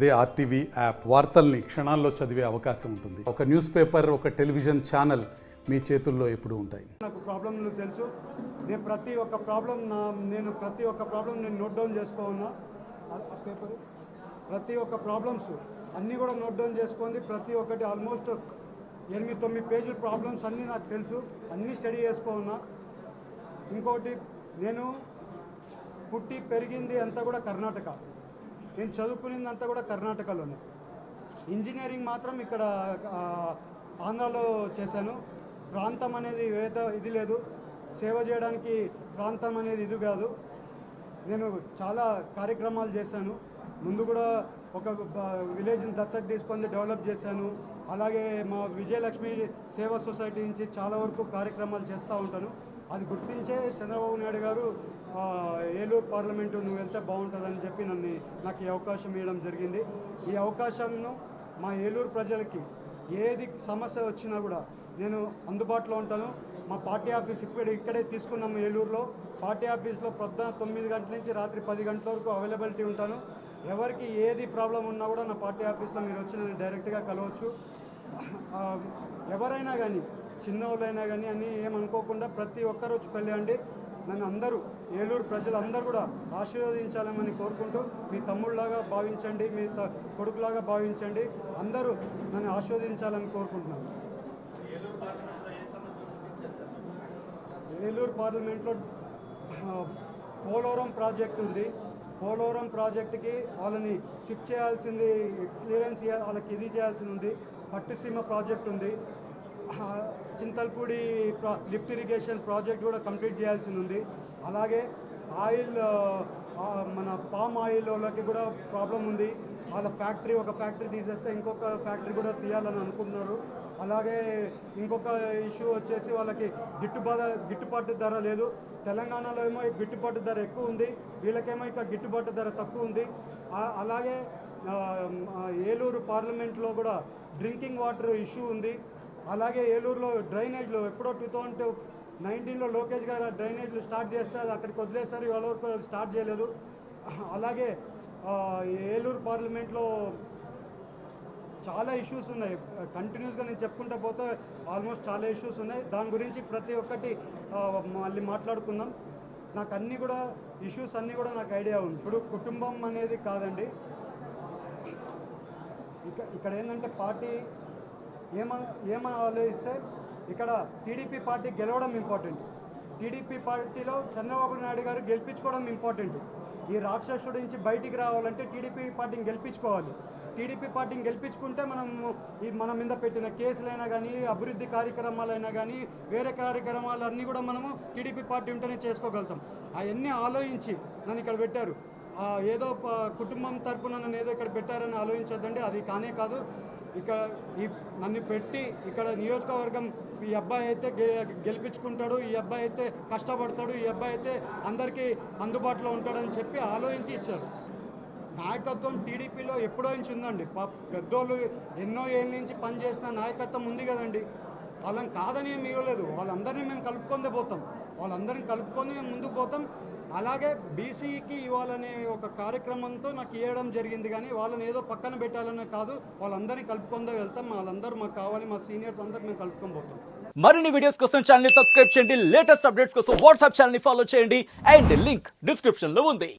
అదే RTV app వార్తల్ని క్షణాల్లో చదివే అవకాశం ఉంటుంది. ఒక న్యూస్ పేపర్, ఒక టెలివిజన్ ఛానల్ మీ చేతుల్లో ఎప్పుడూ ఉంటాయి. నాకు ప్రాబ్లంలు తెలుసు. నేను ప్రతి ఒక్క ప్రాబ్లం నేను నోట్ డౌన్ చేసుకోన్నా. ఆ పేపర్ ప్రతి ఒక్క ప్రాబ్లమ్స్ అన్నీ కూడా నోట్ డౌన్ చేసుకుంది. ప్రతి ఒక్కటి ఆల్మోస్ట్ 8-9 పేజీల ప్రాబ్లమ్స్ అన్నీ నాకు తెలుసు. అన్నీ స్టడీ చేసుకోన్నా. ఇంకోటి, నేను పుట్టి పెరిగింది అంతా కూడా కర్ణాటక. నేను చదువుకునేది అంతా కూడా కర్ణాటకలోనే. ఇంజనీరింగ్ మాత్రం ఇక్కడ ఆంధ్రాలో చేశాను. ప్రాంతం అనేది ఇది లేదు, సేవ చేయడానికి ప్రాంతం అనేది ఇది కాదు. నేను చాలా కార్యక్రమాలు చేశాను. ముందు కూడా ఒక విలేజ్ని దత్తత తీసుకొని డెవలప్ చేశాను. అలాగే మా విజయలక్ష్మి సేవా సొసైటీ నుంచి చాలా వరకు కార్యక్రమాలు చేస్తూ ఉంటాను. అది గుర్తించే చంద్రబాబు నాయుడు గారు ఏలూరు పార్లమెంటు నువ్వు వెళ్తే బాగుంటుందని చెప్పి నాకు ఈ అవకాశం ఇవ్వడం జరిగింది. ఈ అవకాశంను మా ఏలూరు ప్రజలకి ఏది సమస్య వచ్చినా కూడా నేను అందుబాటులో ఉంటాను. మా పార్టీ ఆఫీస్ ఇక్కడే తీసుకున్నాము ఏలూరులో. పార్టీ ఆఫీస్లో పొద్దున 9 గంటల నుంచి రాత్రి 10 గంటల వరకు అవైలబిలిటీ ఉంటాను. ఎవరికి ఏది ప్రాబ్లం ఉన్నా కూడా నా పార్టీ ఆఫీస్లో మీరు వచ్చి నన్ను డైరెక్ట్గా కలవచ్చు. ఎవరైనా కానీ, చిన్నవాళ్ళైనా కానీ అని ఏమనుకోకుండా ప్రతి ఒక్కరు వచ్చి కలియండి. నన్ను అందరూ ఏలూరు ప్రజలందరూ కూడా ఆశీర్వదించాలని కోరుకుంటూ, మీ తమ్ముళ్ళలాగా భావించండి, మీ కొడుకులాగా భావించండి, అందరూ నన్ను ఆశీర్వదించాలని కోరుకుంటున్నాను. ఏలూరు పార్లమెంట్లో పోలవరం ప్రాజెక్ట్ ఉంది. పోలవరం ప్రాజెక్టుకి వాళ్ళని షిఫ్ట్ చేయాల్సింది, క్లియరెన్స్ వాళ్ళకి ఇది చేయాల్సింది ఉంది. పట్టుసీమ ప్రాజెక్ట్ ఉంది. చింతల్పూడి లిఫ్ట్ ఇరిగేషన్ ప్రాజెక్ట్ కూడా కంప్లీట్ చేయాల్సింది ఉంది. అలాగే ఆయిల్, మన పామ్ ఆయిల్ వాళ్ళకి కూడా ప్రాబ్లం ఉంది. వాళ్ళ ఒక ఫ్యాక్టరీ తీసేస్తే ఇంకొక ఫ్యాక్టరీ కూడా తీయాలని అనుకుంటున్నారు. అలాగే ఇంకొక ఇష్యూ వచ్చేసి వాళ్ళకి గిట్టుబాటు ధర లేదు. తెలంగాణలో ఏమో గిట్టుబాటు ధర ఎక్కువ ఉంది, వీళ్ళకేమో ఇక్కడ గిట్టుబాటు ధర తక్కువ ఉంది. అలాగే ఏలూరు పార్లమెంట్లో కూడా డ్రింకింగ్ వాటర్ ఇష్యూ ఉంది. అలాగే ఏలూరులో డ్రైనేజ్లు ఎప్పుడో 2019లో లోకేష్ గారు డ్రైనేజ్లు స్టార్ట్ చేస్తే అది అక్కడికి వదిలేసారు, ఇవాళ వరకు స్టార్ట్ చేయలేదు. అలాగే ఏలూరు పార్లమెంట్లో చాలా ఇష్యూస్ ఉన్నాయి. కంటిన్యూస్గా నేను చెప్పుకుంటూ పోతే ఆల్మోస్ట్ చాలా ఇష్యూస్ ఉన్నాయి. దాని గురించి ప్రతి ఒక్కటి మళ్ళీ మాట్లాడుకుందాం. నాకు అన్నీ కూడా ఇష్యూస్ అన్నీ కూడా నాకు ఐడియా ఉంది. ఇప్పుడు కుటుంబం అనేది కాదండి, ఇక్కడ ఏంటంటే పార్టీ ఏమని ఆలోచిస్తే ఇక్కడ టీడీపీ పార్టీ గెలవడం ఇంపార్టెంట్. టీడీపీ పార్టీలో చంద్రబాబు నాయుడు గారు గెలిపించుకోవడం ఇంపార్టెంట్. ఈ రాక్షసుడి నుంచి బయటికి రావాలంటే టీడీపీ పార్టీని గెలిపించుకోవాలి. టీడీపీ పార్టీని గెలిపించుకుంటే మన మీద పెట్టిన కేసులైనా కానీ, అభివృద్ధి కార్యక్రమాలైనా కానీ, వేరే కార్యక్రమాలన్నీ కూడా మనము టీడీపీ పార్టీ ఉంటేనే చేసుకోగలుగుతాం. అవన్నీ ఆలోచించి నన్ను ఇక్కడ పెట్టారు. ఏదో కుటుంబం తరపున నన్ను ఏదో ఇక్కడ పెట్టారని ఆలోచించద్దండి, అది కానే కాదు. ఇక్కడ నన్ను పెట్టి ఇక్కడ నియోజకవర్గం ఈ అబ్బాయి అయితే గెలిపించుకుంటాడు, ఈ అబ్బాయి అయితే కష్టపడతాడు, ఈ అబ్బాయి అయితే అందరికీ అందుబాటులో ఉంటాడని చెప్పి ఆలోచించి ఇచ్చారు. నాయకత్వం టీడీపీలో ఎప్పుడో నుంచి ఉందండి. పెద్దోళ్ళు ఎన్నో ఏళ్ళ నుంచి పనిచేసిన నాయకత్వం ఉంది కదండి. వాళ్ళని కాదని ఏమి ఇవ్వలేదు. వాళ్ళందరినీ మేము కలుపుకొని పోతాం, వాళ్ళందరినీ కలుపుకొని మేము ముందుకు పోతాం. అలాగే బీసీకి ఇవ్వాలనే ఒక కార్యక్రమంతో నాకు ఇవ్వడం జరిగింది. కానీ వాళ్ళని ఏదో పక్కన పెట్టాలనే కాదు, వాళ్ళందరినీ కలుపుకొని వెళ్తాం. వాళ్ళందరూ మాకు కావాలి, మా సీనియర్స్ అందరూ మేము కలుపుకొని పోతాం. మరిన్ని వీడియోస్ కోసం ఛానల్ ని సబ్స్క్రైబ్ చేయండి. లేటెస్ట్ అప్డేట్స్ కోసం వాట్సాప్ ఛానల్ ని ఫాలో చేయండి. అండ్ లింక్ డిస్క్రిప్షన్ లో ఉంది.